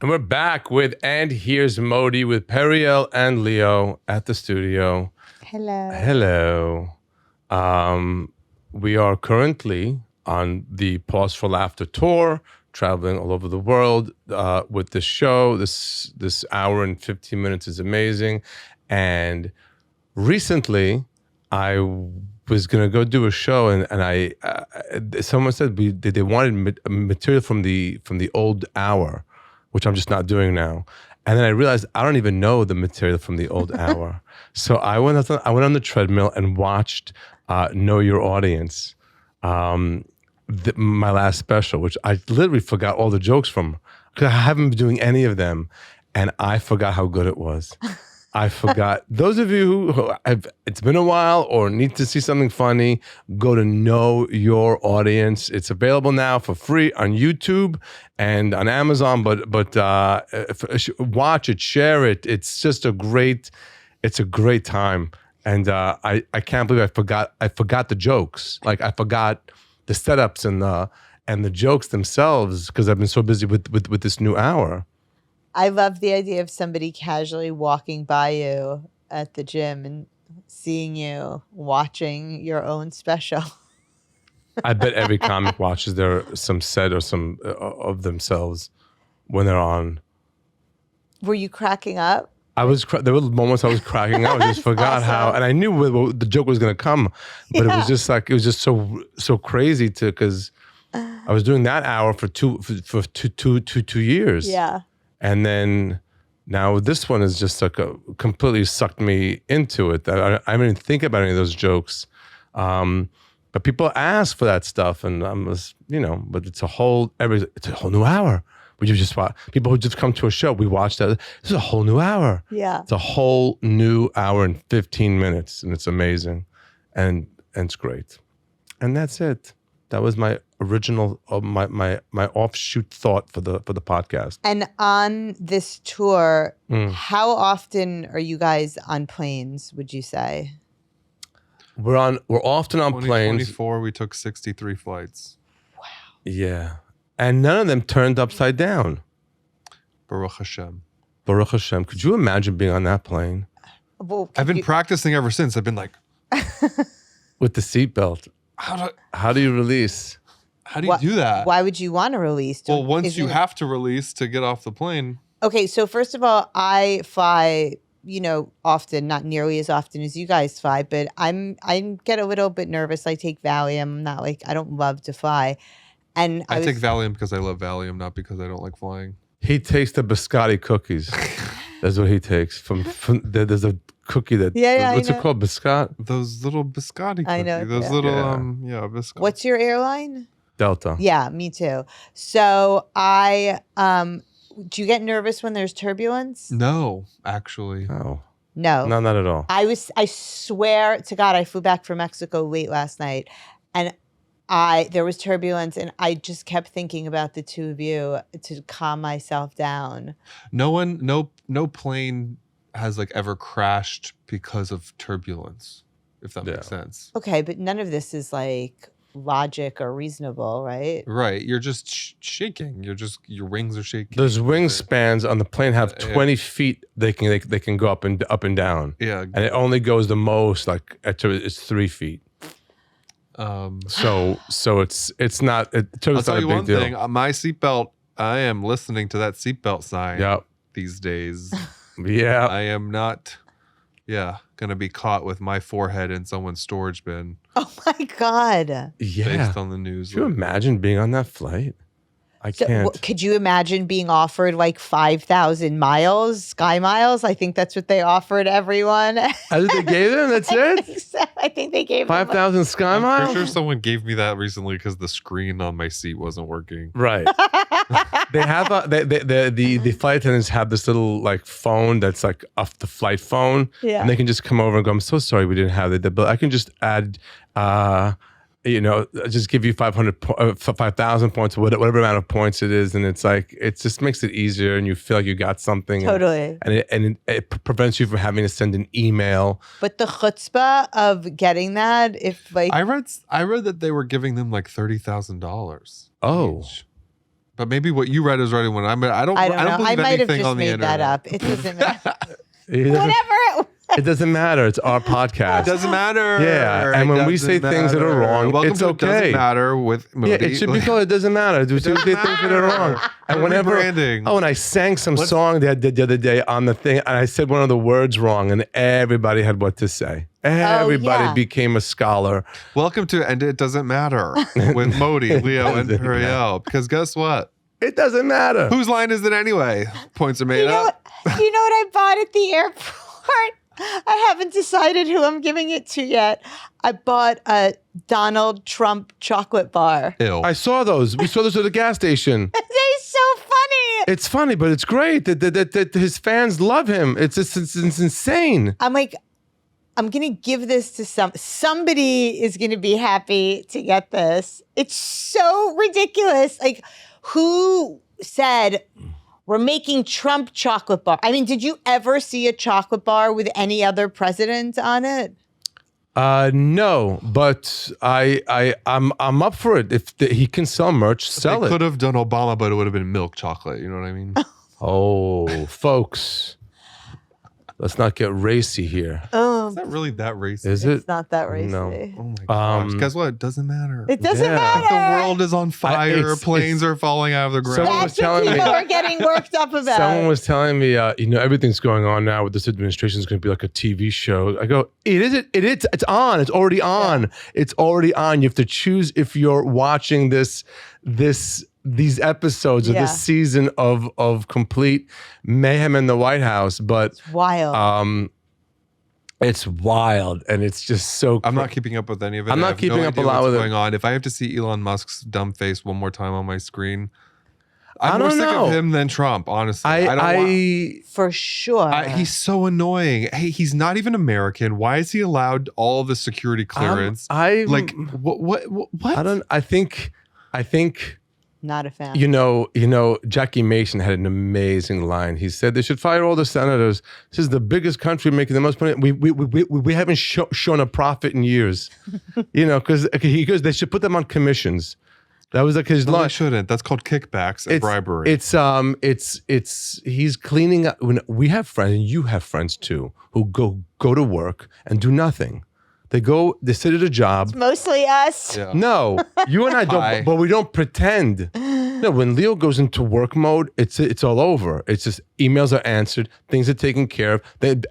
And we're back with And Here's Modi with Periel and Leo at the studio. Hello. Hello. We are currently on the Pause for Laughter tour, traveling all over the world with this show. This hour and 15 minutes is amazing. And recently, I was going to go do a show, and someone said they wanted material from the old hour, which I'm just not doing now. And then I realized I don't even know the material from the old hour. So I went on the treadmill and watched Know Your Audience, my last special, which I literally forgot all the jokes from, because I haven't been doing any of them, and I forgot how good it was. I forgot. Those of you who it's been a while or need to see something funny, go to Know Your Audience. It's available now for free on YouTube and on Amazon. But watch it, share it. It's just a great time. And I can't believe I forgot the jokes. Like I forgot the setups and the jokes themselves because I've been so busy with this new hour. I love the idea of somebody casually walking by you at the gym and seeing you watching your own special. I bet every comic watches some set or some of themselves when they're on. Were you cracking up? There were moments I was cracking up. I just forgot how, and I knew the joke was going to come, but it was just so crazy because I was doing that hour for two years. Yeah. And then now this one is just like completely sucked me into it. I didn't even think about any of those jokes. But people ask for that stuff, and but it's a whole new hour. People who just come to a show, we watch that. This is a whole new hour. Yeah. It's a whole new hour and 15 minutes, and it's amazing, and it's great. And that's it. That was my original, my offshoot thought for the podcast. And on this tour, how often are you guys on planes, would you say? We're often on planes. 2024, we took 63 flights. Wow. Yeah. And none of them turned upside down. Baruch Hashem. Baruch Hashem. Could you imagine being on that plane? Well, I've been practicing ever since. I've been like... With the seatbelt. How do you release? How do you do that? Why would you want to release? Well, once you have to release to get off the plane. Okay, so first of all, I fly, often, not nearly as often as you guys fly, but I get a little bit nervous. I take Valium. I'm not I don't love to fly. And I take Valium because I love Valium, not because I don't like flying. He takes the biscotti cookies. That's what he takes. There's a cookie that what's it called? Biscotti? Those little biscotti cookies. I know. Those little biscotti. What's your airline? Delta. Yeah, me too. So do you get nervous when there's turbulence? No, actually. Oh. No, not at all. I swear to God, I flew back from Mexico late last night, and there was turbulence, and I just kept thinking about the two of you to calm myself down. No plane has ever crashed because of turbulence, if that makes sense. Okay, but none of this is logic or reasonable, right? Right. You're just shaking. Your wings are shaking. Those wingspans on the plane have 20 feet. They can go up and down. Yeah. And it only goes the most it's 3 feet. So it's not. I'll tell you one thing. My seatbelt. I am listening to that seatbelt sign. These days. Yeah. I am not. Yeah, gonna be caught with my forehead in someone's storage bin. Oh my God. Yeah. Based on the news. Could you imagine being on that flight? I can't. Could you imagine being offered 5,000 miles, sky miles? I think that's what they offered everyone. They gave them? That's it? I think they gave 5,000 sky miles? I'm pretty sure someone gave me that recently because the screen on my seat wasn't working. Right. They have the flight attendants have this little phone that's off the flight phone. Yeah. And they can just come over and go, I'm so sorry we didn't have it. But I can just add just give you 5,000 points, or whatever amount of points it is, and it just makes it easier, and you feel like you got something. Totally. And it prevents you from having to send an email. But the chutzpah of getting that, if I read that they were giving them $30,000. Oh. Each. But maybe what you read is right. When I don't I don't know. I believe might have anything just on the made internet. that up. It doesn't matter. It Whatever. it doesn't matter. It's our podcast. It doesn't matter. Yeah, and It when we say doesn't things that are matter. wrong, Welcome it's to It okay. doesn't matter with Moody. Yeah, it should be called. It doesn't matter. We say things that are wrong. And whenever, Rebranding. and I sang some song the other day on the thing, and I said one of the words wrong, and everybody had what to say. Everybody yeah. became a scholar. Welcome to And It Doesn't Matter with Modi, Leo, and doesn't Ariel. Because guess what? It doesn't matter. Whose line is it anyway? Points are made You know up. what I bought at the airport? I haven't decided who I'm giving it to yet. I bought a Donald Trump chocolate bar. Ew. I saw those. We saw those at the gas station. They're so funny. It's funny, but it's great that his fans love him. It's insane. I'm like, I'm gonna give this to somebody is gonna be happy to get this. It's so ridiculous. Like, who said we're making Trump chocolate bar? I mean, did you ever see a chocolate bar with any other president on it? No, but I'm up for it. If he can sell merch, sell They it. could have done Obama, but it would have been milk chocolate. You know what I mean? Oh, folks, let's not get racy here. Oh, Is that really that racist? Is it? it's not that racy. No. Oh my gosh. Um, Guess what? It doesn't matter. It doesn't Yeah. matter. The world is on fire. it's- Planes are falling out of the ground. Someone was That's what telling me- people are getting worked up about. Someone was telling me, everything's going on now with this administration is going to be like a TV show. I go, it's on. It's already on. Yeah. It's already on. You have to choose if you're watching these episodes of Yeah. this season of complete mayhem in the White House. But It's wild. it's wild, and it's just so. I'm not keeping up with any of it. I'm I not have keeping no up a idea lot what's with it. going on. If I have to see Elon Musk's dumb face one more time on my screen, I I'm more don't sick know. of him than Trump, honestly. I don't want. For sure. He's so annoying. Hey, he's not even American. Why is he allowed all the security clearance? Like what? I don't. I think. Not a fan. You know, Jackie Mason had an amazing line. He said they should fire all the senators. This is the biggest country making the most money. We haven't shown a profit in years. Because he goes, they should put them on commissions. That was like his No, line. they shouldn't. That's called kickbacks and bribery. It's he's cleaning up. When we have friends, and you have friends too, who go to work and do nothing. They sit at a job. Mostly us. Yeah. No, you and I Hi. don't, but we don't pretend. No, when Leo goes into work mode, it's all over. It's just emails are answered, things are taken care of,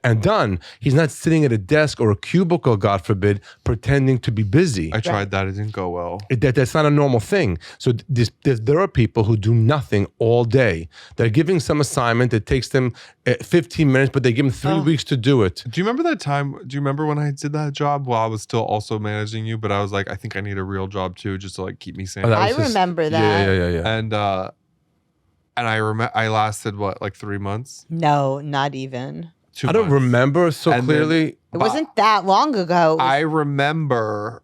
and done. He's not sitting at a desk or a cubicle, God forbid, pretending to be busy. I tried that. It didn't go well. That's not a normal thing. So there are people who do nothing all day. They're giving some assignment that takes them 15 minutes, but they give them 3 weeks to do it. Do you remember that time? Do you remember when I did that job while I was still also managing you? But I was like, I think I need a real job too, just to like keep me sane. Oh, that I was just- remember that. Yeah. And I lasted what, like 3 months? No, not even. 2 I don't months. remember so And then- clearly. It wasn't that long ago. It was- I remember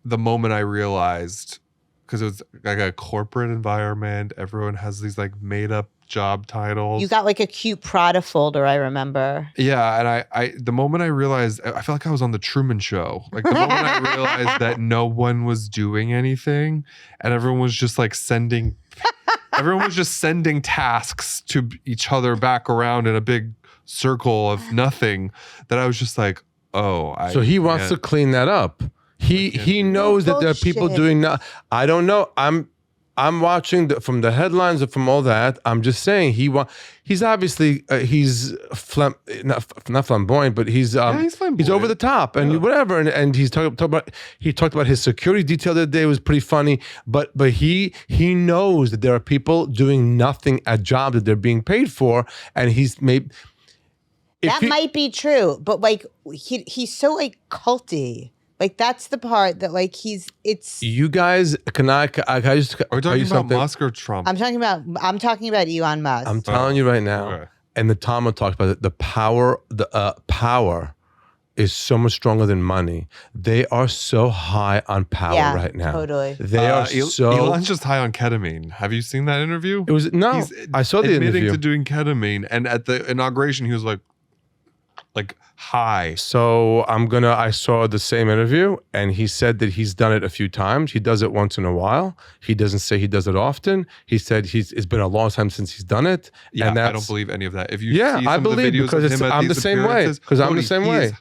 the moment I realized, because it was like a corporate environment. Everyone has these like made up job titles. you got like a cute Prada folder, I remember. Yeah, and I the moment I realized, I felt like I was on the Truman Show. Like the moment I realized that no one was doing anything, and everyone was just sending tasks to each other back around in a big circle of nothing. That I was just like, oh, So he wants to clean that up. He knows that there are people Bullshit. doing that. I don't know. I'm watching from the headlines and from all that. I'm just saying he's obviously not flamboyant, but he's flamboyant. over the top and whatever. And he talked about his security detail the other day. It was pretty funny. But he knows that there are people doing nothing at jobs that they're being paid for, and he's made. That might be true, but like he's so like culty. Like that's the part that like it's. You guys, can I just Are we tell you talking about something? Musk or Trump? I'm talking about Elon Musk. I'm telling you right now, Okay. and the Talmud talks about it. The power is so much stronger than money. They are so high on power right now. Totally. They are so. Elon's just high on ketamine. Have you seen that interview? It was no. He's I saw the admitting interview. to doing ketamine, and at the inauguration, he was like, like high? So I saw the same interview, and he said that he's done it a few times. He does it once in a while. He doesn't say he does it often. He said it's been a long time since he's done it. Yeah, and I don't believe any of that. If you see I some of the believe videos because of him at I'm the these same way. appearances, Because I'm the Cody, same he way. is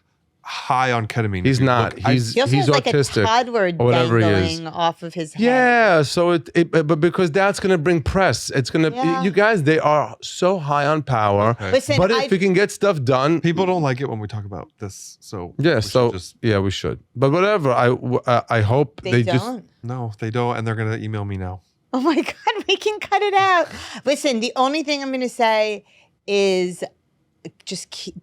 high on ketamine. He's If you not. look- He's He also has like autistic. a toddler or whatever he is. dangling off of his head. Yeah, so but because that's gonna bring press. It's gonna Yeah. you guys. They are so high on power. Okay. Listen, But if we can get stuff done, People don't like it when we talk about this. So yeah. we should So just, yeah, we should. But whatever. I hope They just. don't. no, they don't, and they're gonna email me now. Oh my God, we can cut it out. Listen, the only thing I'm going to say is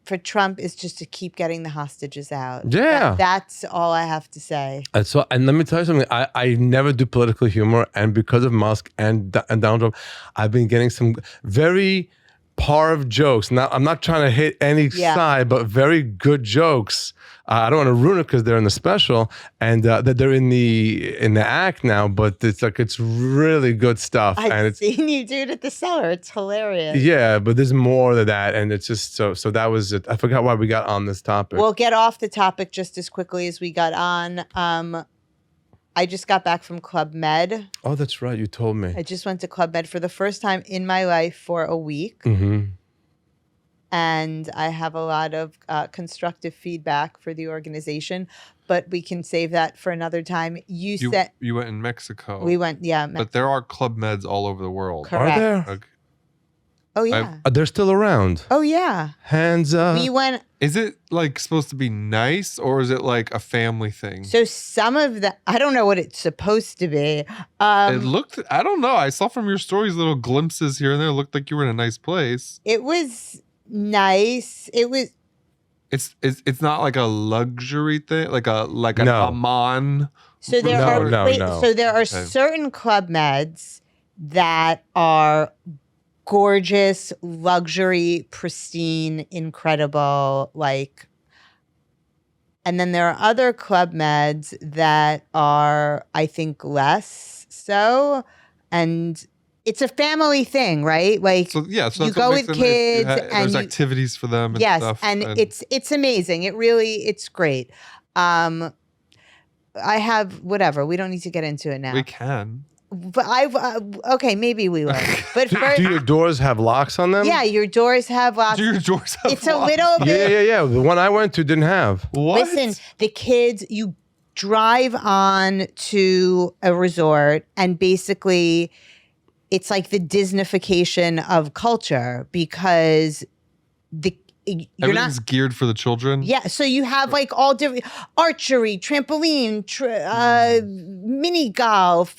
for Trump is just to keep getting the hostages out. Yeah. That's all I have to say. And let me tell you something. I never do political humor, and because of Musk and Donald Trump, I've been getting some very parv jokes. Now I'm not trying to hit any side, but very good jokes. I don't want to ruin it because they're in the special and that they're in the act now. But it's really good stuff. and I've it's seen you do it at the cellar. It's hilarious. yeah, but there's more to that, and it's just so that was it. I forgot why we got on this topic. We'll get off the topic just as quickly as we got on. I just got back from Club Med. Oh, that's right. You told me. I just went to Club Med for the first time in my life for a week. Mm-hmm. And I have a lot of constructive feedback for the organization, but we can save that for another time. You said you went in Mexico. we went, yeah. But there are Club Meds all over the world. Correct. Are there? Okay. Oh yeah. They're still around. Oh yeah. Hands up. We went. Is it like supposed to be nice, or is it like a family thing? So some of the, I don't know what it's supposed to be. It looked, I don't know. I saw from your stories little glimpses here and there. It looked like you were in a nice place. It was nice. It was. It's not like a luxury thing, like an No. Aman. So there No, are no. So there are Okay. certain Club Meds that are gorgeous, luxury, pristine, incredible, like. And then there are other Club Meds that are, I think, less so, and it's a family thing, right? Like, So yeah, so you that's what go makes with it nice. kids There's and you- activities for them and yes, stuff. and it's amazing. It's great. I have whatever. We don't need to get into it now. we can. But okay, maybe we will. But Do first, your doors have locks on them? yeah, your doors have locks. Do your doors have It's a locks? little bit. Yeah. The one I went to didn't have. What? Listen, the kids, you drive on to a resort, and basically, it's like the Disneyfication of culture because you're Everything's not. geared for the children. Yeah, so you have like all different archery, trampoline, mini golf.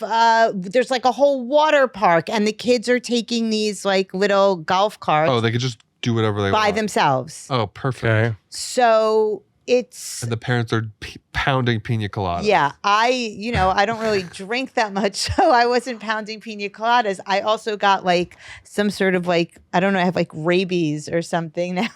There's like a whole water park, and the kids are taking these like little golf carts Oh, they could just do whatever they by want. themselves. Oh, perfect. Okay. So it's And the parents are pounding pina coladas. yeah. I don't really drink that much, so I wasn't pounding pina coladas. I also got like some sort of like I don't know. I have like rabies or something now.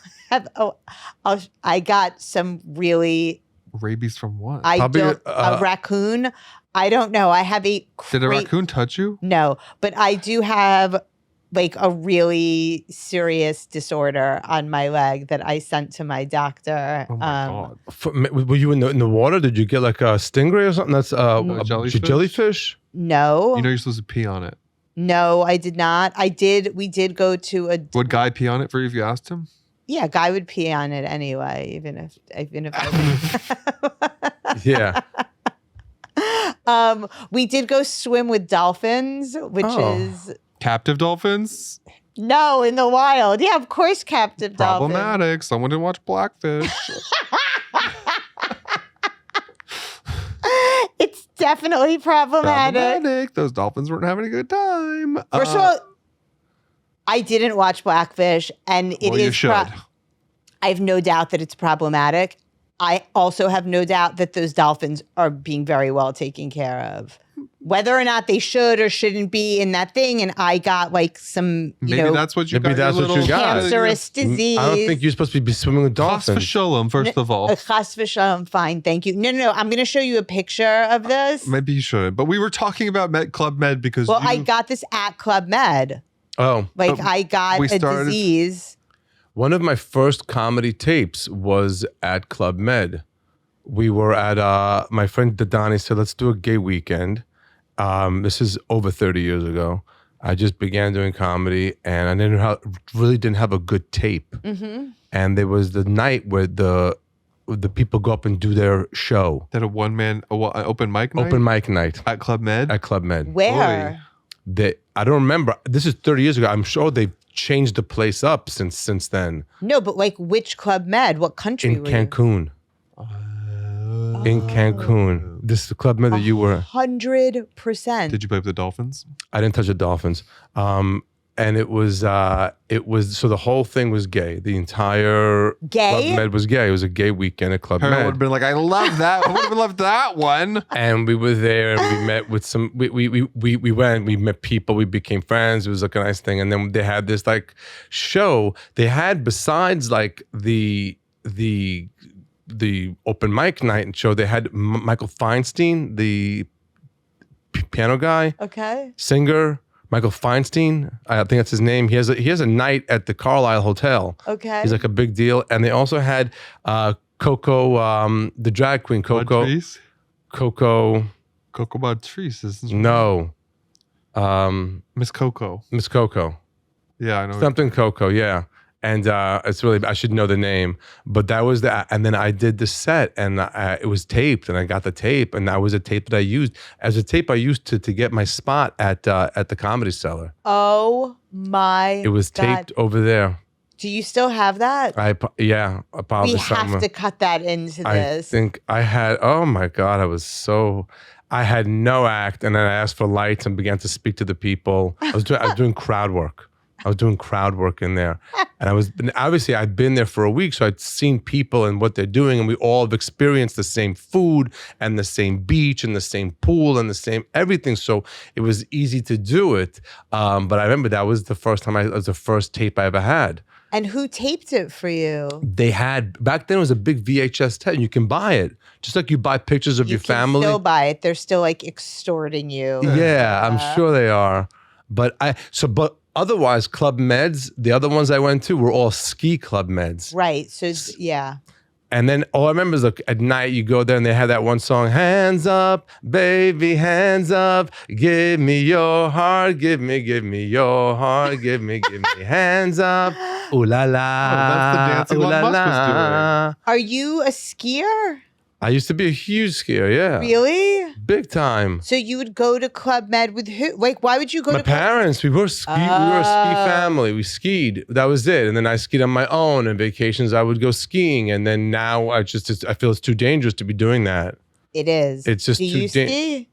I got some really. Rabies from what? I Probably, don't a raccoon. I don't know. I have a Did a great- raccoon touch you? No, but I do have like a really serious disorder on my leg that I sent to my doctor. Oh my god. Were you in the water? Did you get like a stingray or something? That's a jellyfish? jellyfish? No, You know you're supposed to pee on it. no, I did not. We did go to a. Would Guy pee on it for you if you asked him? Yeah, Guy would pee on it anyway, even if Yeah. we did go swim with dolphins, which Oh. is Captive dolphins? no in the wild. Yeah, of course, captive dolphins. Problematic. Someone didn't watch Blackfish. It's definitely problematic. Those dolphins weren't having a good time. First of all, I didn't watch Blackfish, and it well, you is. should. I have no doubt that it's problematic. I also have no doubt that those dolphins are being very well taken care of. Whether or not they should or shouldn't be in that thing, and I got like some, Maybe that's what you Maybe got. that's your what you little- got. cancerous disease. I don't think you're supposed to be swimming with Chas dolphins. v'sholem, first of all. Chas v'shalom, fine, thank you. No. I'm going to show you a picture of this. Maybe you should. But we were talking about Club Med because Well, I got this at Club Med. Oh. Like But I got we a started- disease. One of my first comedy tapes was at Club Med. We were at, my friend Dadani said, let's do a gay weekend. This is over 30 years ago. I just began doing comedy and I really didn't have a good tape. Mm-hmm. And there was the night where the people go up and do their show. That an open mic night? Open mic night. At Club Med? At Club Med. Where? I don't remember. This is 30 years ago. I'm sure they've changed the place up since then. No, but like which Club Med? What country In were Cancun. In Cancun. This is the Club Med that you were. 100%. Did you play with the Dolphins? I didn't touch the Dolphins. And it was so the whole thing was gay. The entire Gay? Club Med was gay. It was a gay weekend at Club Her would have Med. been like, I love that. I would have loved that one. And we were there and we met with some we met people, we became friends. It was like a nice thing. And then they had this like show. They had besides like the open mic night and show, they had Michael Feinstein, the piano guy, Okay. singer. Michael Feinstein, I think that's his name. He has a night at the Carlisle Hotel. Okay. He's like a big deal. And they also had Coco, the drag queen, Coco. Montrese? Coco, Coco Montrese, isn't she? no. Miss Coco. Miss Coco. Yeah, I know. Something Coco, yeah. And it's really, I should know the name. But that was and then I did the set and it was taped and I got the tape and that was a tape that I used as a tape I used to get my spot at the Comedy Cellar. Oh my It was God. taped over there. Do you still have that? I We apologize. have to cut that into I this. think I had, oh my God, I had no act. And then I asked for lights and began to speak to the people. I was doing crowd work. I was doing crowd work in there. And obviously I'd been there for a week, so I'd seen people and what they're doing. And we all have experienced the same food and the same beach and the same pool and the same everything. So it was easy to do it. But I remember that was the first time it was the first tape I ever had. And who taped it for you? They had, back then it was a big VHS tape. You can buy it. Just like you buy pictures of You your can family. still buy it. They're still like extorting you. Yeah, I'm sure they are. But otherwise, Club Meds, the other ones I went to were all ski Club Meds. Right. So yeah. And then all I remember is like at night you go there and they had that one song, hands up, baby, hands up, give me your heart, give me your heart, give me hands up, ooh la la, that's the dance ooh Elon la Musk was la. Are you a skier? I used to be a huge skier, yeah. Really? Big time. So you would go to Club Med with who? Like, why would you go My to Club parents, we were a ski family. We skied. That was it. And then I skied on my own. And vacations, I would go skiing. And then now I feel it's too dangerous to be doing that. It is. It's just Do too you ski?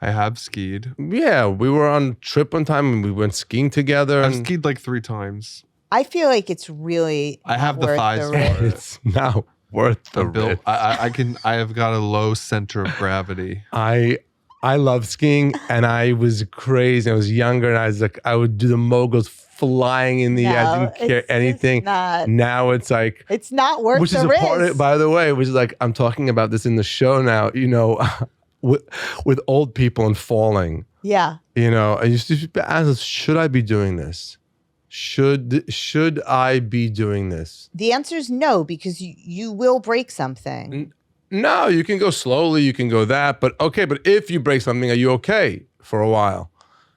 I have skied. Yeah, we were on a trip one time and we went skiing together. I've And skied like 3 times. I feel like it's really. I have not the worth thighs for risk. it. it's not worth the I'm built. risk. I have got a low center of gravity. I love skiing and I was crazy. I was younger and I was like, I would do the moguls flying in the air. I didn't care it's anything. not. Now it's like, It's not worth which is the a risk. part of it, by the way, which is like, I'm talking about this in the show now, with old people and falling, Yeah. I used to ask, should I be doing this? Should I be doing this? The answer is no, because you will break something. No, you can go slowly, you can go that, but if you break something, are you okay for a while?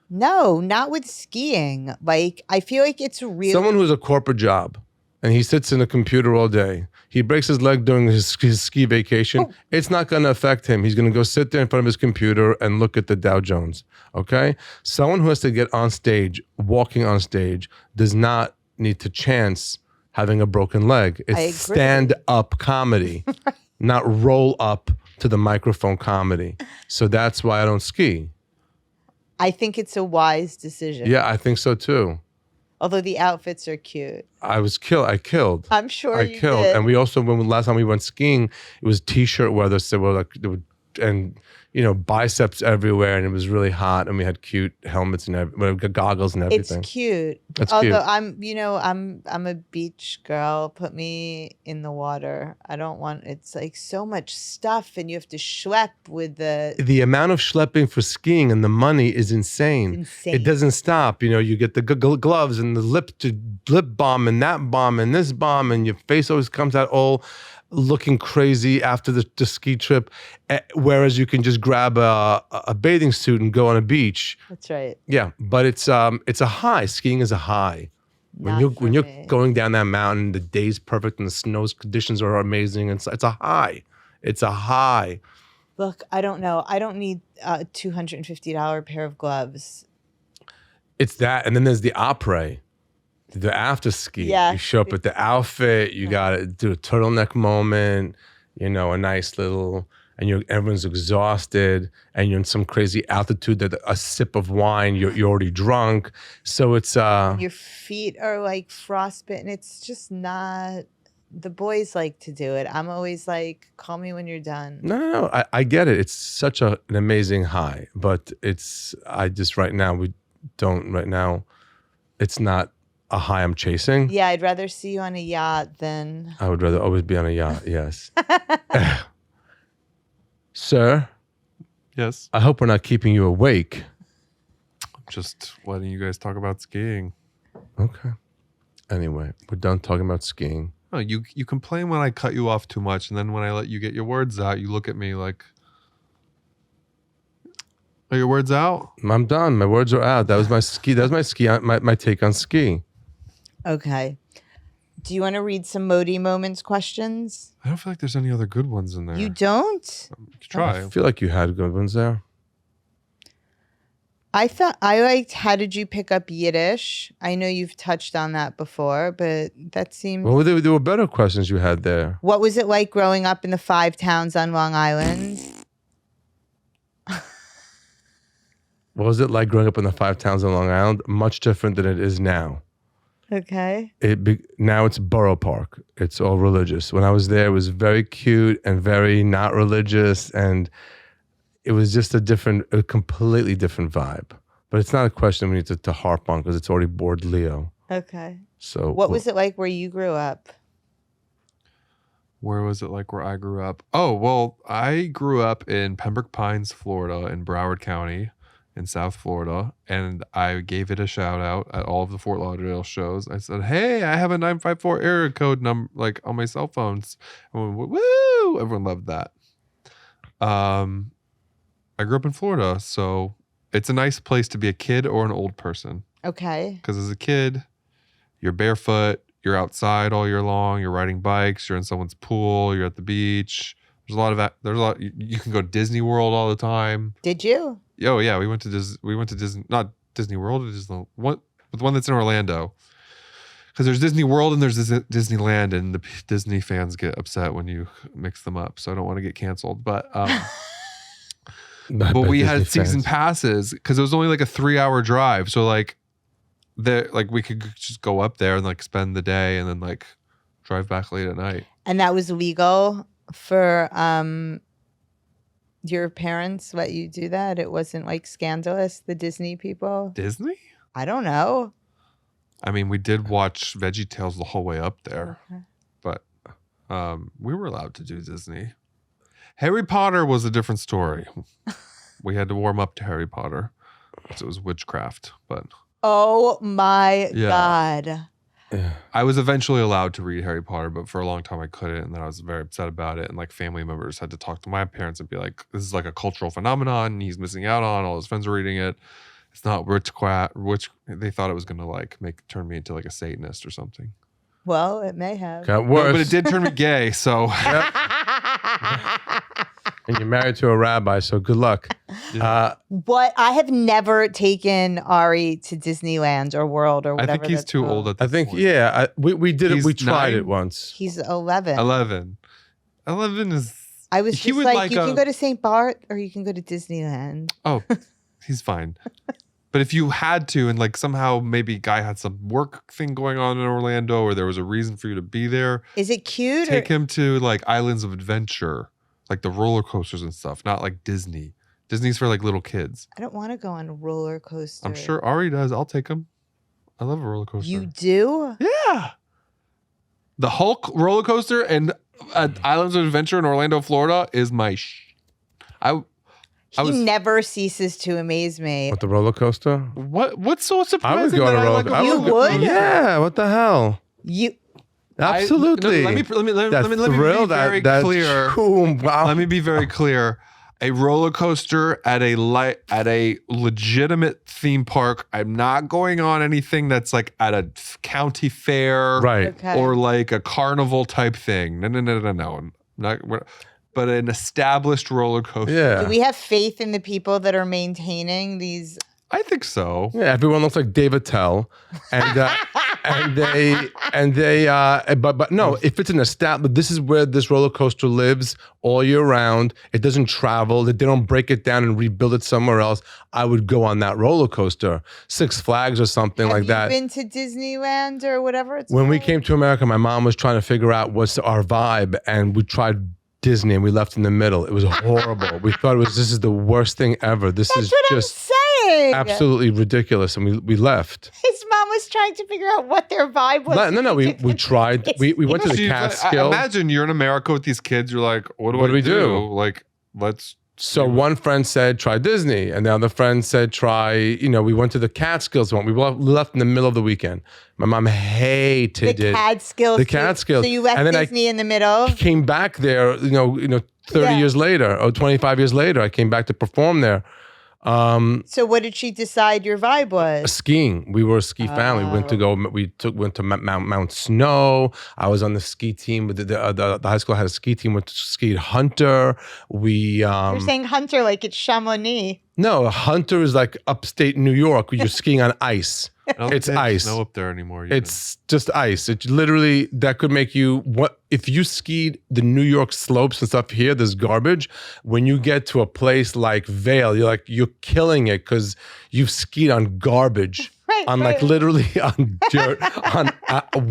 No, not with skiing. Like, I feel like it's really. Someone who's a corporate job and he sits in a computer all day, he breaks his leg during his ski vacation, it's not going to affect him. He's going to go sit there in front of his computer and look at the Dow Jones, okay? Someone who has to get on stage, walking on stage, does not need to chance having a broken leg. I agree. It's stand-up comedy, not roll up to the microphone comedy. So that's why I don't ski. I think it's a wise decision. Yeah, I think so too. Although the outfits are cute. I killed. I'm sure I you killed. did. And we also, when last time we went skiing, it was t-shirt weather. So we're like, and biceps everywhere, and it was really hot, and we had cute helmets and goggles and everything. It's cute. That's Although cute. I'm a beach girl. Put me in the water. I don't want. It's like so much stuff, and you have to schlep with The amount of schlepping for skiing and the money is insane. insane. It doesn't stop. You get the gloves and the lip balm and that balm and this balm, and your face always comes out all looking crazy after the ski trip, whereas you can just grab a bathing suit and go on a beach. That's right. Yeah, but it's a high. Skiing is a high. When you're going down that mountain, the day's perfect and the snow conditions are amazing. It's a high. It's a high. Look, I don't know. I don't need a $250 pair of gloves. It's that, and then there's the après. The after ski, Yeah. You show up with the outfit, you got to do a turtleneck moment, a nice little, and everyone's exhausted, and you're in some crazy altitude that a sip of wine, you're already drunk. So it's Your feet are like frostbitten. It's just not. The boys like to do it. I'm always like, call me when you're done. No, I get it. It's such an amazing high, but it's it's not a high I'm chasing. Yeah, I'd rather see you on a yacht than. I would rather always be on a yacht. Yes. Sir, Yes. I hope we're not keeping you awake. Just letting you guys talk about skiing. Okay. Anyway, we're done talking about skiing. Oh, you complain when I cut you off too much, and then when I let you get your words out, you look at me like, "Are your words out?" I'm done. My words are out. That was my ski. That was my ski. My take on ski. Okay. Do you want to read some Modi Moments questions? I don't feel like there's any other good ones in there. You don't? You could try. I feel like you had good ones there. I thought I liked how did you pick up Yiddish? I know you've touched on that before, but that seemed. Well, there were better questions you had there. What was it like growing up in the 5 towns on Long Island? What was it like growing up in the 5 towns on Long Island? Much different than it is now. Okay. Now it's Borough Park. It's all religious. When I was there, it was very cute and very not religious, and it was just a completely different vibe. But it's not a question we need to harp on because it's already bored Leo. Okay. So What was it like where you grew up? Where was it like where I grew up? Oh, well, I grew up in Pembroke Pines, Florida, in Broward County in South Florida, and I gave it a shout out at all of the Fort Lauderdale shows. I said, "Hey, I have a 954 area code number like on my cell phones." And woo! Everyone loved that. I grew up in Florida, so it's a nice place to be a kid or an old person. Okay. Because as a kid, you're barefoot, you're outside all year long, you're riding bikes, you're in someone's pool, you're at the beach. There's a lot of that. You can go to Disney World all the time. Did you? Oh yeah, we went to Disney, not Disney World, it is the one that's in Orlando. Because there's Disney World and there's Disneyland, and the Disney fans get upset when you mix them up. So I don't want to get canceled, but but we had season passes because it was only like a 3-hour drive. So like we could just go up there and like spend the day and then like drive back late at night. And that was legal for your parents let you do that? It wasn't like scandalous, the Disney people? Disney? I don't know. I mean, we did watch VeggieTales the whole way up there, Okay. but we were allowed to do Disney. Harry Potter was a different story. We had to warm up to Harry Potter because it was witchcraft, but Oh my Yeah. God. Yeah. I was eventually allowed to read Harry Potter, but for a long time I couldn't, and then I was very upset about it. And like family members had to talk to my parents and be like, "This is like a cultural phenomenon. He's missing out on. All his friends are reading it. It's not witchcraft." Which they thought it was gonna like turn me into like a Satanist or something. Well, it may have. Got No, worse. but it did turn me gay. So And you're married to a rabbi, so good luck. What? I have never taken Ari to Disneyland or World or I whatever. think he's that's too called. old at I this think, point. yeah, we did it. He's We tried 9? it once. He's 11. 11. 11 is. I was He just would like, like you a- can go to St. Bart or you can go to Disneyland. Oh, he's fine. But if you had to, and like somehow maybe Guy had some work thing going on in Orlando, or there was a reason for you to be there, Is it cute? take him to like Islands of Adventure, like the roller coasters and stuff, not like Disney. Disney's for like little kids. I don't want to go on a roller coaster. I'm sure Ari does. I'll take him. I love a roller coaster. You do? Yeah. The Hulk roller coaster and Islands of Adventure in Orlando, Florida is my He never ceases to amaze me. With the roller coaster? What's so surprising? I would go on a roller coaster. You would? Yeah, what the hell? You Absolutely. Let me That be thrill, very that clear. Wow. Let me be very clear. A roller coaster at a legitimate theme park. I'm not going on anything that's like at a county fair, Right. Okay. or like a carnival type thing. No. But an established roller coaster. Yeah. Do we have faith in the people that are maintaining these? I think so. Yeah, everyone looks like David Tell, and but no, if it's an established, this is where this roller coaster lives all year round. It doesn't travel. They don't break it down and rebuild it somewhere else. I would go on that roller coaster, Six Flags or something like that. Have you been to Disneyland or whatever it's When we called? came to America, my mom was trying to figure out what's our vibe, and we tried Disney, and we left in the middle. It was horrible. We thought this is the worst thing ever. This That's is what just I'm saying. absolutely ridiculous, and we left. His mom was trying to figure out what their vibe was. No, we tried. We went to the She's like, Catskill. imagine you're in America with these kids. You're like, what do What do I we do? Like, let's. So one friend said, try Disney. And the other friend said, try, we went to the Catskills one. We left in the middle of the weekend. My mom hated the it. Catskills. The Catskills. So you left And then Disney in the middle. Came back there, 30 Yeah. years later or 25 years later. I came back to perform there. So what did she decide your vibe was? Skiing. We were a ski family. Went to Mount Snow. I was on the ski team. The high school had a ski team. Went to skied Hunter. You're saying Hunter like it's Chamonix. No, Hunter is like upstate New York where you're skiing on ice. I don't It's think they have ice. snow up there anymore. even. It's just ice. It's literally, that could make you, what if you skied the New York slopes and stuff here, there's garbage. When you get to a place like Vail, you're killing it because you've skied on garbage. Right, On like right. literally on dirt, on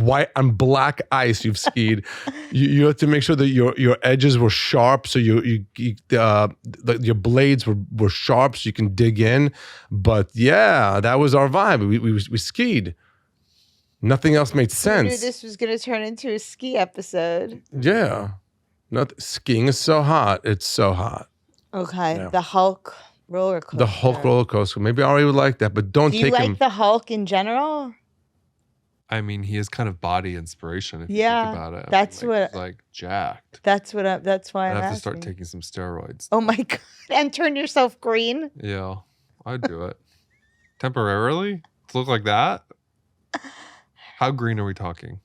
white, on black ice, you've skied. You have to make sure that your edges were sharp, so your blades were sharp, so you can dig in. But yeah, that was our vibe. We skied. Nothing else made I knew sense. this was going to turn into a ski episode. Yeah, skiing is so hot. It's so hot. Okay, Yeah. the Hulk roller coaster. The Hulk roller coaster. Maybe Ari would like that, but don't Do you take like him. the Hulk in general? I mean, he is kind of body inspiration if Yeah, you think about it. that's like, what- he's, like jacked. That's why I I'm have to start asking. taking some steroids. Oh my god! And turn yourself green. Yeah, I'd do it temporarily to look like that. How green are we talking?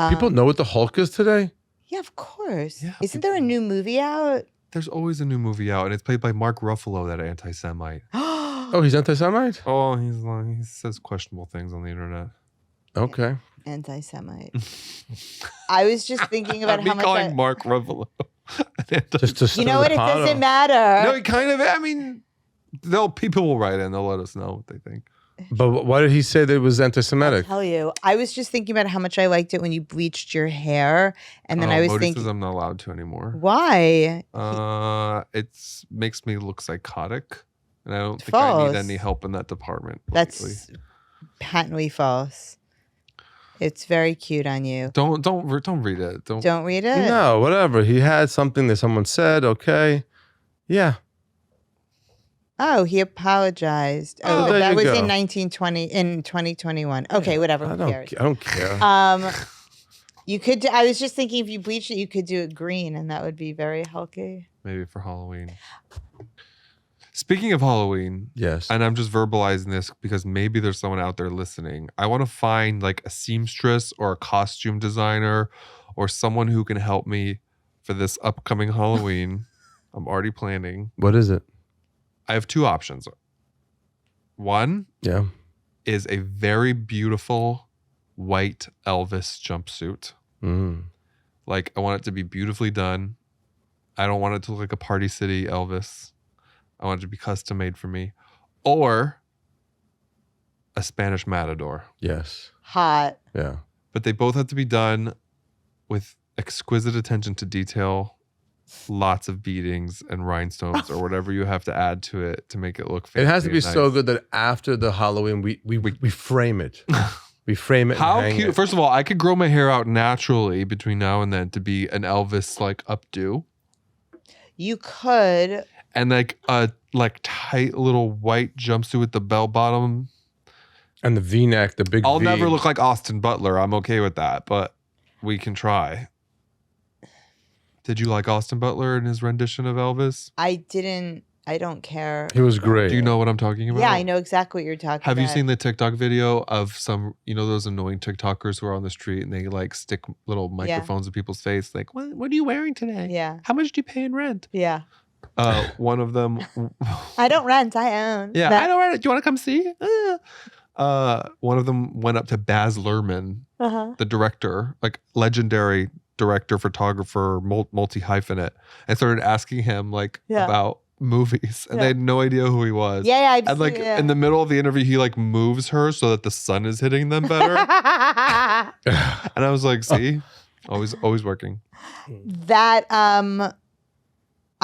People know what the Hulk is today? Yeah, of course. Yeah, Isn't there a new movie out? There's always a new movie out, and it's played by Mark Ruffalo, that anti-Semite. Oh, he's anti-Semite? Oh, he says questionable things on the internet. Okay. Anti-Semite. I was just thinking about Me how much. calling Mark Ruffalo. Just to You know what? It pot doesn't or- matter. No, he kind of. I mean, people will write in. They'll let us know what they think. But why did he say that it was I'll anti-Semitic? tell you. I was just thinking about how much I liked it when you bleached your hair, and then I was Modi thinking, says I'm not allowed to anymore. why? It makes me look psychotic, and I don't think I False. need any help in that department. lately. That's patently false. It's very cute on you. Don't read it. Don't read it. No, whatever. He had something that someone said. Okay. Yeah. Oh, he apologized. Oh, Oh, there that you was go. in 2021. Okay, whatever. I Who cares? don't care. You could. I was just thinking, if you bleach it, you could do it green, and that would be very hulky. Maybe for Halloween. Speaking of Halloween, Yes. and I'm just verbalizing this because maybe there's someone out there listening. I want to find like a seamstress or a costume designer or someone who can help me for this upcoming Halloween. I'm already planning. What is it? I have two options. One Yeah. is a very beautiful white Elvis jumpsuit. Mm. Like, I want it to be beautifully done. I don't want it to look like a Party City Elvis. I want it to be custom made for me. Or a Spanish matador. Yes. Hot. Yeah. But they both have to be done with exquisite attention to detail lots of beadings and rhinestones or whatever you have to add to it to make it look fancy. It has to be and so nice. good that after the Halloween, we frame it. We frame it. How and hang cute! It. First of all, I could grow my hair out naturally between now and then to be an Elvis like updo, You could. and like a tight little white jumpsuit with the bell bottom. And the V-neck, the big I'll V. never look like Austin Butler. I'm okay with that, but we can try. Did you like Austin Butler in his rendition of Elvis? I didn't. I don't care. He was great. Do you know what I'm talking about? Yeah, I know exactly what you're talking about. Have you seen the TikTok video of some, those annoying TikTokers who are on the street and they like stick little microphones in people's face? Like, what are you wearing today? Yeah. How much do you pay in rent? Yeah. One of them. I don't rent. I own. Yeah, That- I don't rent. Do you want to come see? One of them went up to Baz Luhrmann, the director, like legendary director, photographer, multi-hyphenate, and started asking him like about movies, and they had no idea who he was. Yeah, I've and like in the middle of the interview, he like moves her so that the sun is hitting them better. And I was like, see, always working. That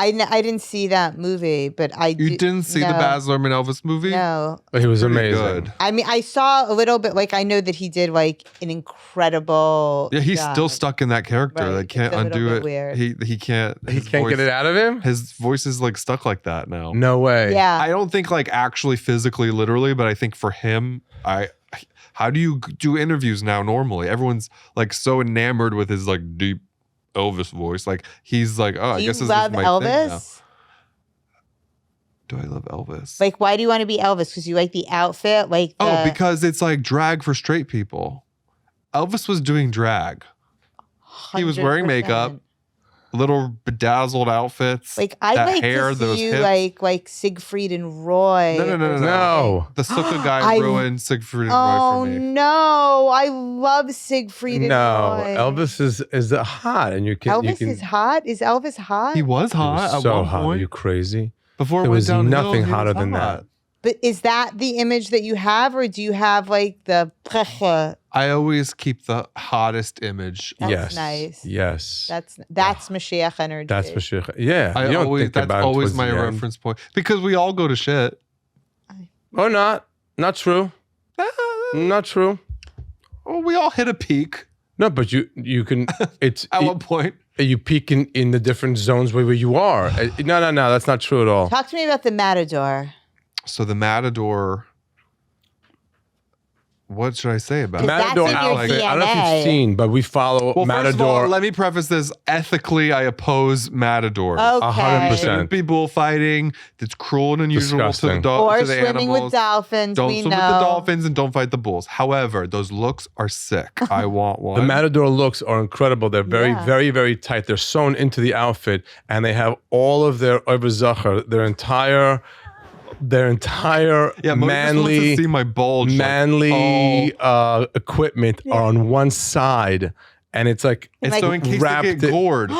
I didn't see that movie, but You didn't see the Baz Luhrmann Elvis movie? No. But he was Pretty amazing. good. I mean, I saw a little bit. Like, I know that he did like an incredible. Yeah, he's job. still stuck in that character. Right, They it's can't a little undo bit it. weird. He can't. He can't get it out of him? His voice is like stuck like that now. No way. Yeah. I don't think like actually physically, literally, but I think for him, how do you do interviews now normally? Everyone's like so enamored with his like deep Elvis voice. Like he's like, oh, I Do guess you this love is my thing now. Elvis? Do I love Elvis? Like, why do you want to be Elvis? Because you like the outfit, like the, because it's like drag for straight people. Elvis was doing drag. He was wearing 100%. makeup, little bedazzled outfits. Like, I'd that like hair, to those see you hips. like Siegfried and Roy. No. No. The Sukkah guy ruined Siegfried and Roy Oh for me. no! I love Siegfried and No, Roy. Elvis is hot, and you can. Elvis is hot. Is Elvis hot? He was He hot was at so one hot. Are point. you crazy? Before it There went was downhill, nothing he was hotter than hot. that. But is that the image that you have, or do you have like the? I always keep the hottest image. That's yes. nice. Yes. That's Mashiach energy. That's for sure. Yeah. I you don't always think that's about it always towards my the end. reference point because we all go to shit. Or not. Not true. Not true. Well, we all hit a peak No, but you can. It's at one point. you peak in the different zones where you are. No. That's not true at all. Talk to me about the Matador. So the Matador. What should I say about it? That's Matador in your outfit. I don't know if DNA. you've seen, but we follow Well, Matador. first of all, let me preface this. Ethically, I oppose matadors. Okay. 100%. Shouldn't be bullfighting. It's cruel and unusual to the Disgusting. Or to the swimming animals. with dolphins. Don't we swim know. with the dolphins and don't fight the bulls. However, those looks are sick. I want one. The Matador looks are incredible. They're very, Yeah. very, very tight. They're sewn into the outfit, and they have all of their Zacher, their entire yeah, Mo just wants manly, to see my bulge. manly equipment are on one side, and it's like It's Like- so in case wrapped they get it- gored.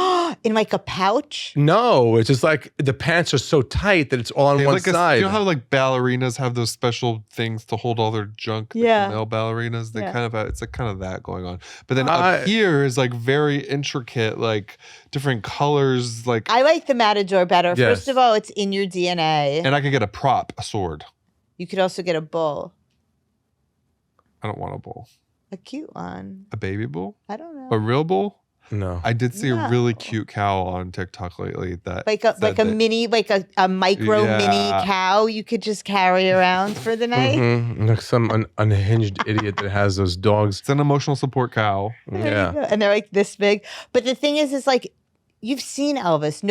In like a pouch. No, it's just like the pants are so tight that it's all on They one like side. you know how like ballerinas have those special things to hold all their junk? Like Yeah. the male ballerinas. They Yeah. kind of have, it's like kind of that going on. But then I- up here is like very intricate, like different colors. Like, I like the Matador better. Yes. First of all, it's in your DNA. and I could get a prop, a sword. You could also get a bull, I don't want a bull. a cute one. A baby bull? I don't know. A real bull? no. I did see a really No. cute cow on TikTok lately that Like a said that- mini, like a micro mini Yeah. cow you could just carry around for the night. Mhm. Like some unhinged idiot that has those dogs. It's an emotional support cow. There you Yeah. go. And they're like this big. But the thing is like you've seen Elvis.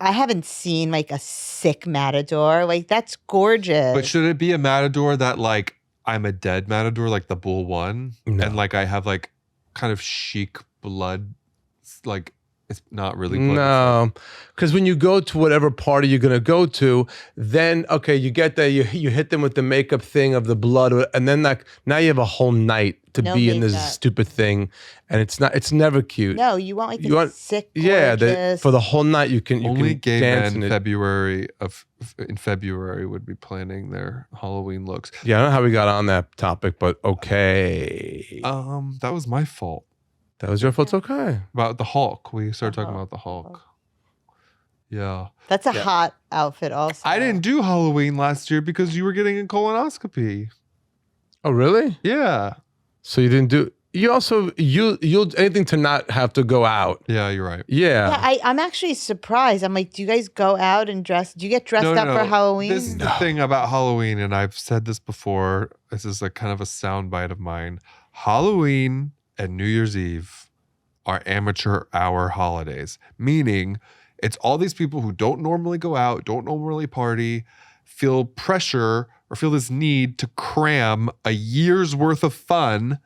I haven't seen like a sick matador. Like that's gorgeous. But should it be a matador that like I'm a dead matador, like the bull one? No. And like I have like kind of chic blood, like it's not really blood. No, because when you go to whatever party you're gonna go to, then okay, you get there, you hit them with the makeup thing of the blood, and then like now you have a whole night to No be in this makeup. stupid thing, and it's never cute. no, you want like You a want- sick, Yeah, gorgeous. for the whole night you can Only gay dance men in it. in February would be planning their Halloween looks. Yeah, I don't know how we got on that topic, but okay, That was my fault. that was your fault. It's okay. About the Hulk. We started The talking Hulk. about the Hulk. Yeah. That's a hot outfit also. I didn't do Halloween last year because you were getting a colonoscopy. Oh, really? Yeah. So you didn't do. You also you'll anything to not have to go out. Yeah, you're right. Yeah. Yeah, I'm actually surprised. I'm like, do you guys go out and dress? Do you get dressed up for Halloween? This is the thing about Halloween, and I've said this before. This is like kind of a soundbite of mine. Halloween and New Year's Eve are amateur hour holidays, meaning it's all these people who don't normally go out, don't normally party, feel pressure or feel this need to cram a year's worth of fun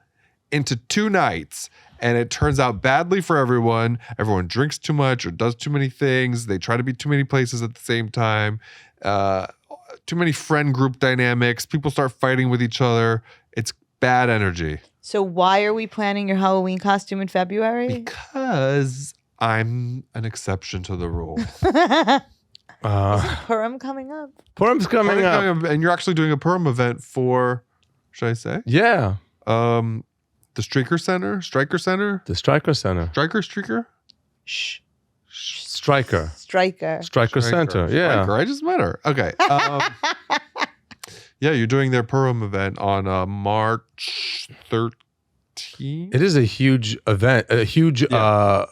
into 2 nights. And it turns out badly for everyone. Everyone drinks too much or does too many things. They try to be too many places at the same time. Too many friend group dynamics. People start fighting with each other. It's bad energy. So why are we planning your Halloween costume in February? Because I'm an exception to the rule. Purim coming up. Purim's coming up. And you're actually doing a Purim event for, should I say? Yeah. The Striker Center? The Striker Center. Streaker? Shh. Striker. Striker Center. Yeah. Striker. I just met her. Okay. Yeah, you're doing their Purim event on March 13th. It is a huge event, a huge a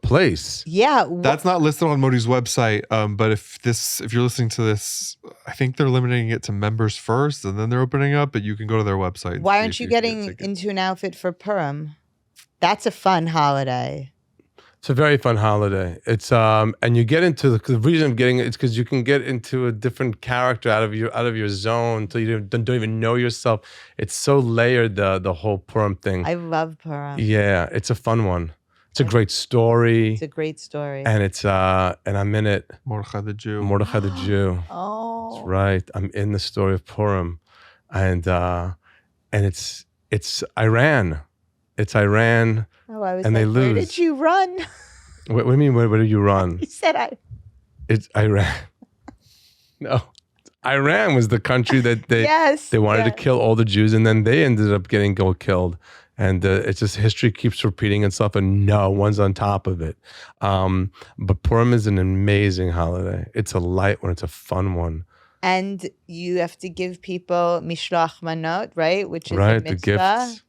place. Yeah. That's not listed on Modi's website. But if you're listening to this, I think they're limiting it to members first, and then they're opening up. But you can go to their website. Why aren't you getting into an outfit for Purim? That's a fun holiday. It's a very fun holiday. It's and you get into the reason of getting it is because you can get into a different character out of your zone until you don't even know yourself. It's so layered, the whole Purim thing. I love Purim. Yeah, it's a fun one. It's a great story. It's a great story. And it's and I'm in it. Mordechai the Jew. Mordechai the Jew. Oh, That's right. I'm in the story of Purim, and it's Iran. It's Iran. Oh, I was and like, they lose. Where did you run? What do you mean? Where do you run? You said It's Iran. No, Iran was the country that they wanted to kill all the Jews, and then they ended up getting killed. And it's just history keeps repeating itself, and no one's on top of it. But Purim is an amazing holiday. It's a light one. It's a fun one. And you have to give people mishloach manot, right? Which is right, a mitzvah. the gifts.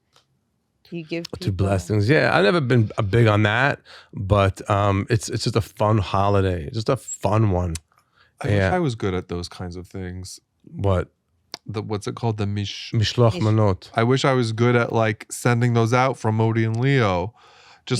You give people to blessings. Yeah, I've never been big on that, but it's just a fun holiday. Just a fun one. I wish I was good at those kinds of things. What? What's it called? The Mishloach manot. I wish I was good at like sending those out from Modi and Leo.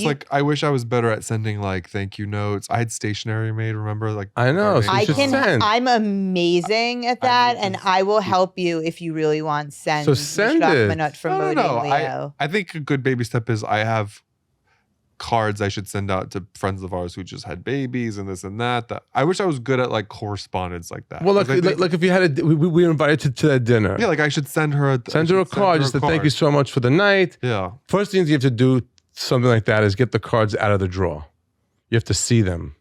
Like I wish I was better at sending like thank you notes. I had stationery made, remember? Like I know. So send. I'm amazing at that, and I will help you if you really want send. So send it. Manot from Modi and Leo. I think a good baby step is I have cards I should send out to friends of ours who just had babies and this and that. I wish I was good at like correspondence like that. Well, like if you had we were invited to that dinner. Yeah, like I should send her a card just to thank you so much for the night. Yeah. First things you have to do something like that is get the cards out of the drawer. You have to see them.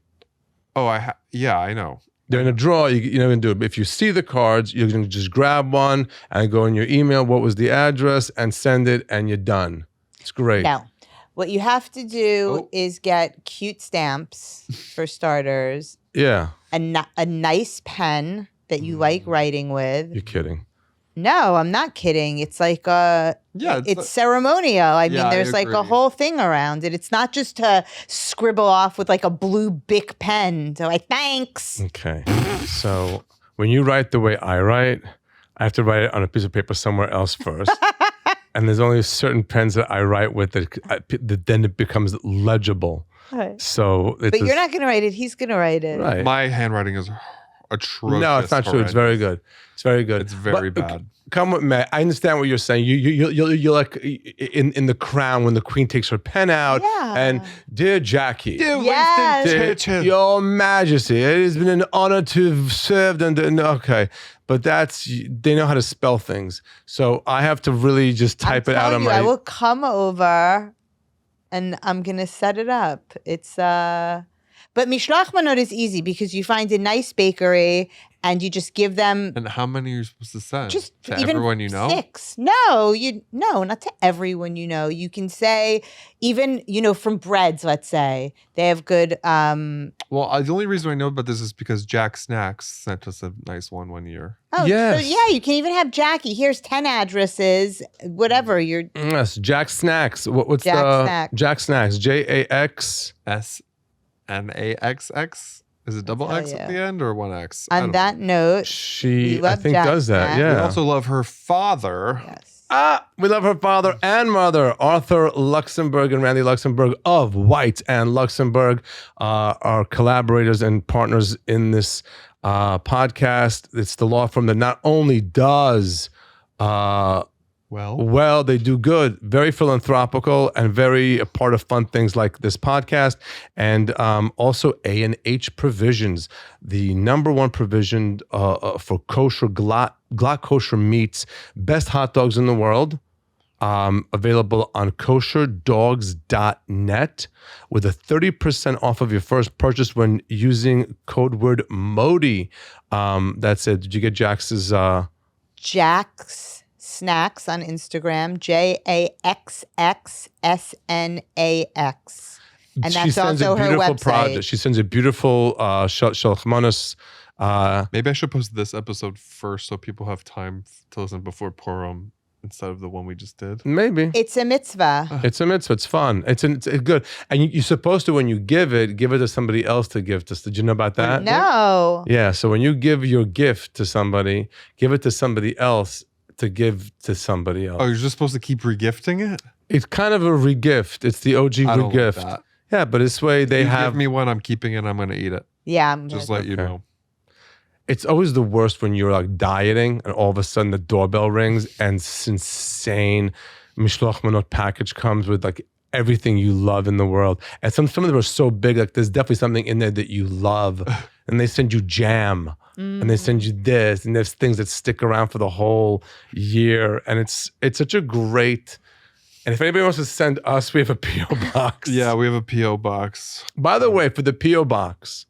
Oh, I know. They're in a drawer. You never do it. But if you see the cards, you can just grab one and go in your email. What was the address and send it, and you're done. It's great. Now, what you have to do is get cute stamps for starters. Yeah. A nice pen that you like writing with. You're kidding. No, I'm not kidding. It's like it's ceremonial. I mean, there's like a whole thing around it. It's not just to scribble off with like a blue Bic pen. So thanks. Okay. So when you write the way I write, I have to write it on a piece of paper somewhere else first. And there's only certain pens that I write with that then it becomes legible. Right. So but you're not going to write it. He's going to write it. Right. My handwriting is atrocious. No, it's not true. It's very good. It's very good. It's very bad. Come with me. I understand what you're saying. You're like in the Crown when the Queen takes her pen out and dear Jackie, dear Winston, Your Majesty, it has been an honor to have served and okay, but they know how to spell things. So I have to really just type it out on my. I will come over, and I'm gonna set it up. It's But mishloach manot is easy because you find a nice bakery and you just give them And how many are you supposed to send? just to even everyone you know? 6. No, not to everyone you know. You can say even, from breads, let's say. They have good Well, the only reason I know about this is because Jack Snacks sent us a nice one year. Oh, Yes. so yeah, you can even have Jackie. Here's 10 addresses, whatever. You're Yes, Jack Snacks. What's Jack the Snack. Jack Snacks? JAX. SNAXX? Is it double tell X you. at the end or one X? I on don't that know. note. She, We I love think, Jack does that. Snack. We Yeah. also love her father. Yes. We love her father and mother, Arthur Luxembourg and Randy Luxembourg of White and Luxembourg, are collaborators and partners in this podcast. It's the law firm that not only does well, they do good, very philanthropical, and very a part of fun things like this podcast, and also A&H Provisions, the number one provision for kosher glatt kosher meats, best hot dogs in the world. Available on kosherdogs.net with a 30% off of your first purchase when using code word MODI. That's it. Did you get Jax's? Jack's Snacks on Instagram, JAXXSNAX. And She that's sends also a her beautiful website. project. She sends a beautiful shalchmanos. Maybe I should post this episode first so people have time to listen before Purim instead of the one we just did. Maybe. It's a mitzvah. It's a mitzvah. It's fun. It's good. And you're supposed to, when you give it to somebody else to give to. Did you know about that? No. Yeah. So when you give your gift to somebody, give it to somebody else to give to somebody else. Oh, you're just supposed to keep regifting it? It's kind of a regift. It's the OG I don't regift. like that. Yeah, but this way they you have. give me one, I'm keeping it, I'm going to eat it. Yeah. I'm Just good. let you Okay. know. It's always the worst when you're like dieting and all of a sudden the doorbell rings and this insane mishloach manot package comes with like everything you love in the world. And some of them are so big, like there's definitely something in there that you love. And they send you jam and they send you this, and there's things that stick around for the whole year. And it's such a great. And if anybody wants to send us, we have a P.O. box. Yeah, we have a P.O. box. By the way, for the P.O. box,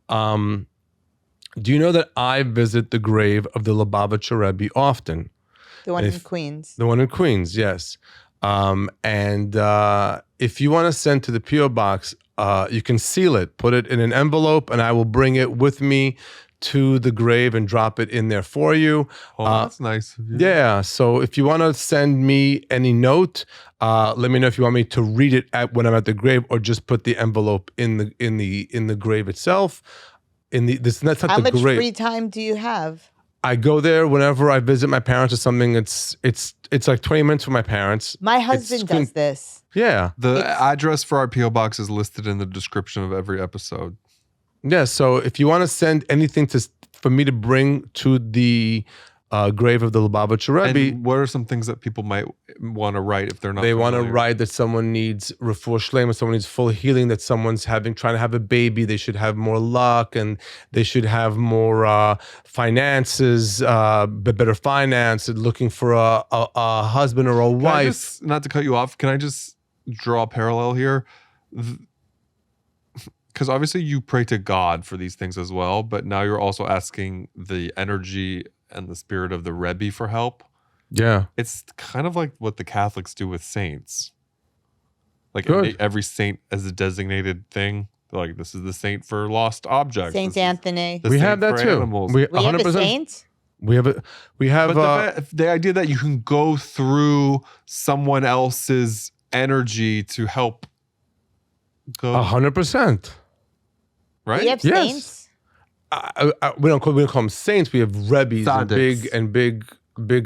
do you know that I visit the grave of the Lubavitcher Rebbe often? The one in If- Queens. The one in Queens, yes. And if you want to send to the P.O. box, you can seal it, put it in an envelope, and I will bring it with me to the grave and drop it in there for you. Oh, that's nice of you. Yeah. So if you want to send me any note, let me know if you want me to read it when I'm at the grave, or just put the envelope in the grave itself. That's not How the much grave. free time do you have? I go there whenever I visit my parents or something. It's like 20 minutes from my parents. My husband between- does this. Yeah. The It's- address for our P.O. box is listed in the description of every episode. Yeah. So if you want to send anything for me to bring to the grave of the Lubavitcher Rebbe, And what are some things that people might want to write if they're not they want to familiar? write that someone needs refuah shleima, someone needs full healing, that someone's trying to have a baby, they should have more luck, and they should have more finances, better finance, and looking for a husband or a Can I wife. just, not to cut you off, can I just draw a parallel here? Because obviously you pray to God for these things as well, but now you're also asking the energy and the spirit of the Rebbe for help. Yeah. It's kind of like what the Catholics do with saints. Like Good. every saint as a designated thing. They're like, this is the saint for lost objects. Saint This is Anthony. the We saint have that for too. animals. We We have a 100%. saint? We have But the idea that you can go through someone else's energy to help go, 100%. right? We have Yes. saints? We don't call them saints. We have rebbes and Tzaddiks. big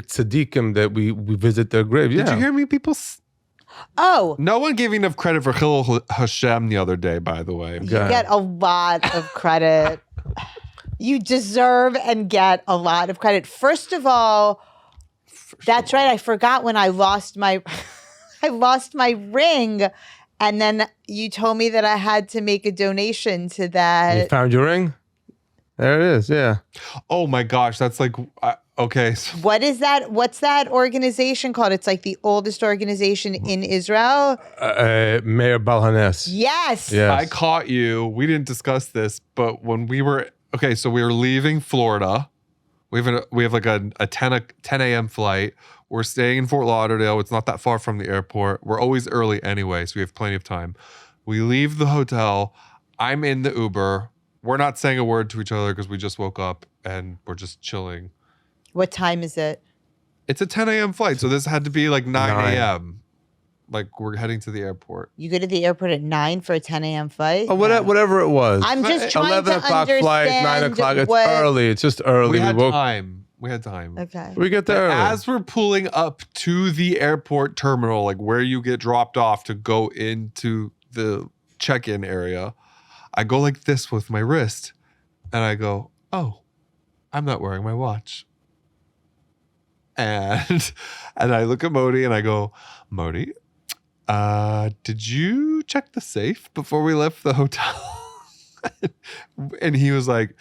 tzaddikim that we visit their grave. Yeah. Did you hear me, people? Oh, No one gave enough credit for Chilul Hashem the other day, by the way. you God. get a lot of credit. You deserve and get a lot of credit. First of all, that's right. I forgot when I lost my ring, and then you told me that I had to make a donation to You that. found your ring? There it is. Yeah. Oh my gosh, that's like Okay. So What is that? What's that organization called? It's like the oldest organization in Israel. Mayor Balhanes. Yes. Yes. I caught you. We didn't discuss this, but when we were so we were leaving Florida. We have like a 10 a.m. flight. We're staying in Fort Lauderdale. It's not that far from the airport. We're always early anyway, so we have plenty of time. We leave the hotel. I'm in the Uber. We're not saying a word to each other because we just woke up and we're just chilling. What time is it? It's a 10 a.m. flight, so this had to be like 9 9. a.m. Like we're heading to the airport. You go to the airport at 9 for a 10 a.m. flight? Oh, whatever it was. I'm just trying 11 to o'clock flight, 9 understand o'clock. It's what- early. It's just early. We had time. We had time. Okay. We get there early. As we're pulling up to the airport terminal, like where you get dropped off to go into the check-in area, I go like this with my wrist, and I go, "Oh, I'm not wearing my watch." And I look at Modi and I go, "Modi, did you check the safe before we left the hotel?" And he was like,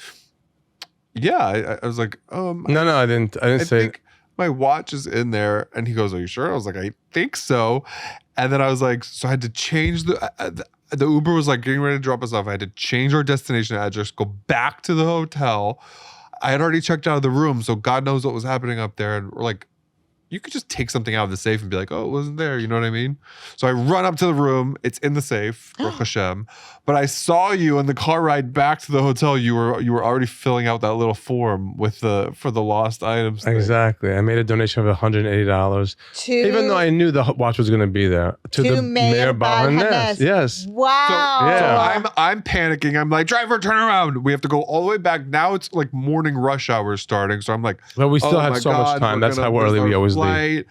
"Yeah." I was like, No, I didn't I say think my watch is in there." And he goes, "Are you sure?" I was like, "I think so." And then I was like, so I had to change the Uber was like getting ready to drop us off. I had to change our destination address, go back to the hotel. I had already checked out of the room, so God knows what was happening up there. And we're like, you could just take something out of the safe and be like, "Oh, it wasn't there." You know what I mean? So I run up to the room. It's in the safe, Baruch Hashem. But I saw you in the car ride back to the hotel. You were already filling out that little form for the lost items thing. Exactly. I made a donation of $180, even though I knew the watch was going to be there. To the Mayor Balhanes. Yes. Wow. So I'm panicking. I'm like, "Driver, turn around. We have to go all the way back." Now it's like morning rush hour starting. So I'm like, But we still "Oh had my so much God, time. we're That's gonna how early miss we our always leave. flight."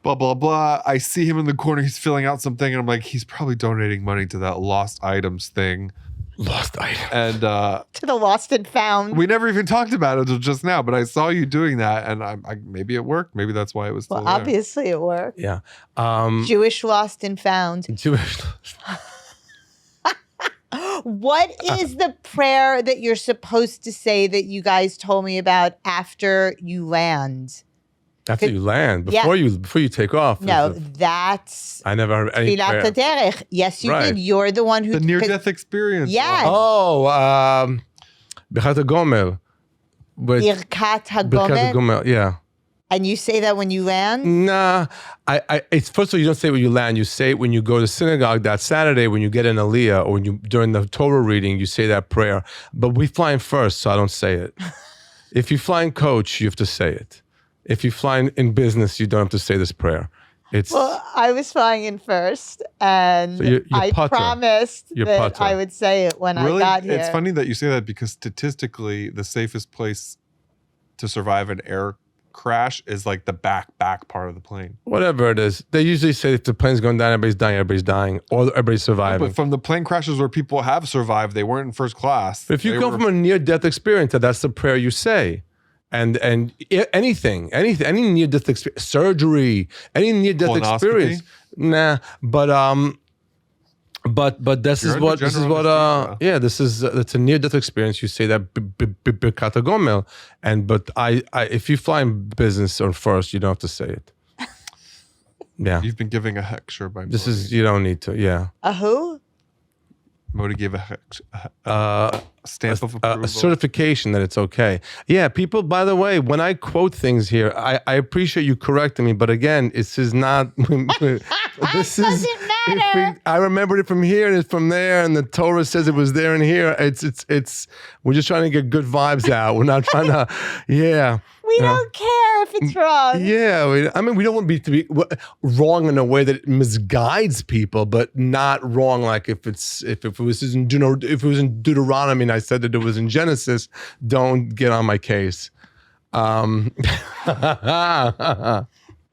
Blah, blah, blah. I see him in the corner. He's filling out something. And I'm like, he's probably donating money to that lost items thing. Lost item. And To the lost and found. we never even talked about it until just now. But I saw you doing that. And I maybe it worked. Maybe that's why it was still Well, there. obviously it worked. Yeah. Jewish lost and found. Jewish. What is the prayer that you're supposed to say that you guys told me about after you land? After you land, Yeah. before you take off. No, is that's I never heard any Tfilat prayer. HaDerech. Yes, you Right. did. You're the one who The near-death experience. Yes. Oh, Birkat HaGomel. With Birkat Birkat HaGomen. HaGomel, yeah. And you say that when you land? Nah, it's first of all, you don't say it when you land. You say it when you go to synagogue that Saturday, when you get an aliyah, or when you during the Torah reading, you say that prayer. But we fly in first, so I don't say it. If you fly in coach, you have to say it. If you fly in business, you don't have to say this prayer. It's Well, I was flying in first, and So you're I putter. promised You're that putter. I would say it when Really? I got here. It's funny that you say that because statistically, the safest place to survive an air crash is like the back part of the plane. whatever it is. They usually say if the plane's going down, everybody's dying, or everybody's surviving. But from the plane crashes where people have survived, they weren't in first class. If you They come were- from a near-death experience, that's the prayer you say. And anything, any near-death experience, surgery, any near-death Colonoscopy? experience, nah. But this You're is under what general anesthesia. yeah, this is it's a near-death experience. You say that Birkat HaGomel, but I if you fly in business or first, you don't have to say it. Yeah, You've been giving a hecture by this Modi. is you don't need to. Yeah, A who? Modi gave a stamp of approval. a certification that it's okay. Yeah, people. By the way, when I quote things here, I appreciate you correcting me, but again, this is not. This is. Doesn't matter. I remembered it from here and it's from there, and the Torah says it was there and here. It's. We're just trying to get good vibes out. We're not trying to. Yeah. We don't care if it's wrong. Yeah, we don't want to be wrong in a way that misguides people, but not wrong like if it was in Deuteronomy and I said that it was in Genesis, don't get on my case.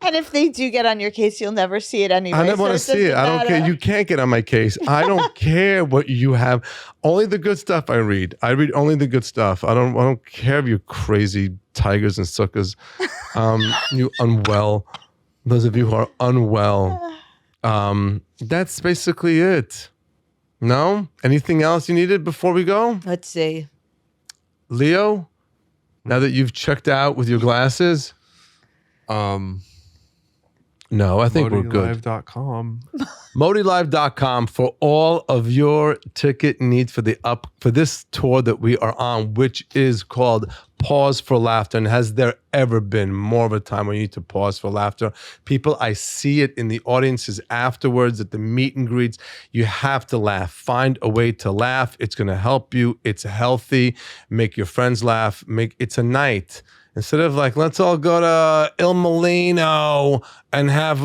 And if they do get on your case, you'll never see it anyway. I never want to see it. I don't care. You can't get on my case. I don't care what you have. Only the good stuff I read. I read only the good stuff. I don't care if you're crazy tigers and suckers. You unwell. Those of you who are unwell. That's basically it. No? Anything else you needed before we go? Let's see. Leo? Now that you've checked out with your glasses? No, I think we're good. ModiLive.com. ModiLive.com for all of your ticket needs for this tour that we are on, which is called Pause for Laughter. And has there ever been more of a time when you need to pause for laughter? People, I see it in the audiences afterwards at the meet and greets. You have to laugh. Find a way to laugh. It's going to help you. It's healthy. Make your friends laugh. It's a night. Instead of like, let's all go to Il Molino and have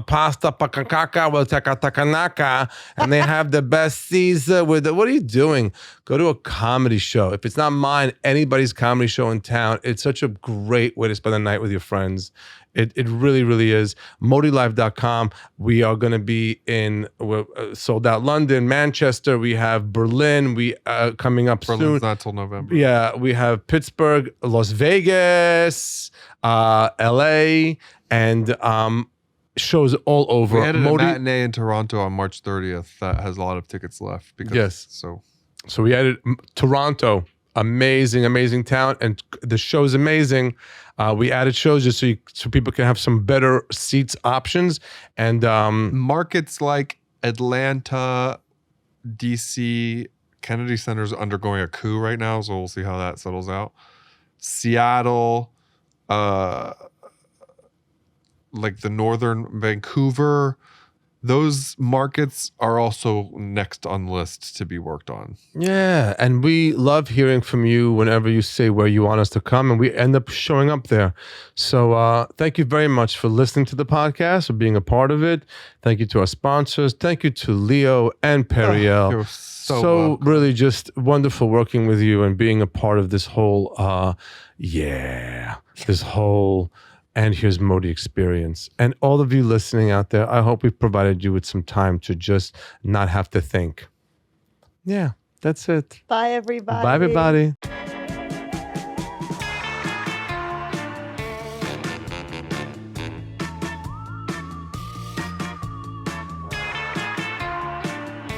pasta pacacaca with takanaka, and they have the best Caesar with it. What are you doing? Go to a comedy show. If it's not mine, anybody's comedy show in town. It's such a great way to spend the night with your friends. It really, really is. ModiLive.com. We are going to be we're sold out London, Manchester. We have Berlin. We coming up Berlin's soon. not till November. Yeah, we have Pittsburgh, Las Vegas, LA, and shows all over. We added a matinee in Toronto on March 30th that has a lot of tickets left. Yes. So we added Toronto. Amazing town, and the show's amazing. We added shows just so people can have some better seats options, and markets like Atlanta, DC, Kennedy Center's undergoing a coup right now, so we'll see how that settles out. Seattle, like the northern Vancouver, those markets are also next on the list to be worked on. Yeah, and we love hearing from you whenever you say where you want us to come, and we end up showing up there. So thank you very much for listening to the podcast, for being a part of it. Thank you to our sponsors. Thank you to Leo and Periel. You're so welcome. Really just wonderful working with you and being a part of this whole, And Here's Modi experience. And all of you listening out there, I hope we've provided you with some time to just not have to think. Yeah, that's it. Bye, everybody. Bye, everybody.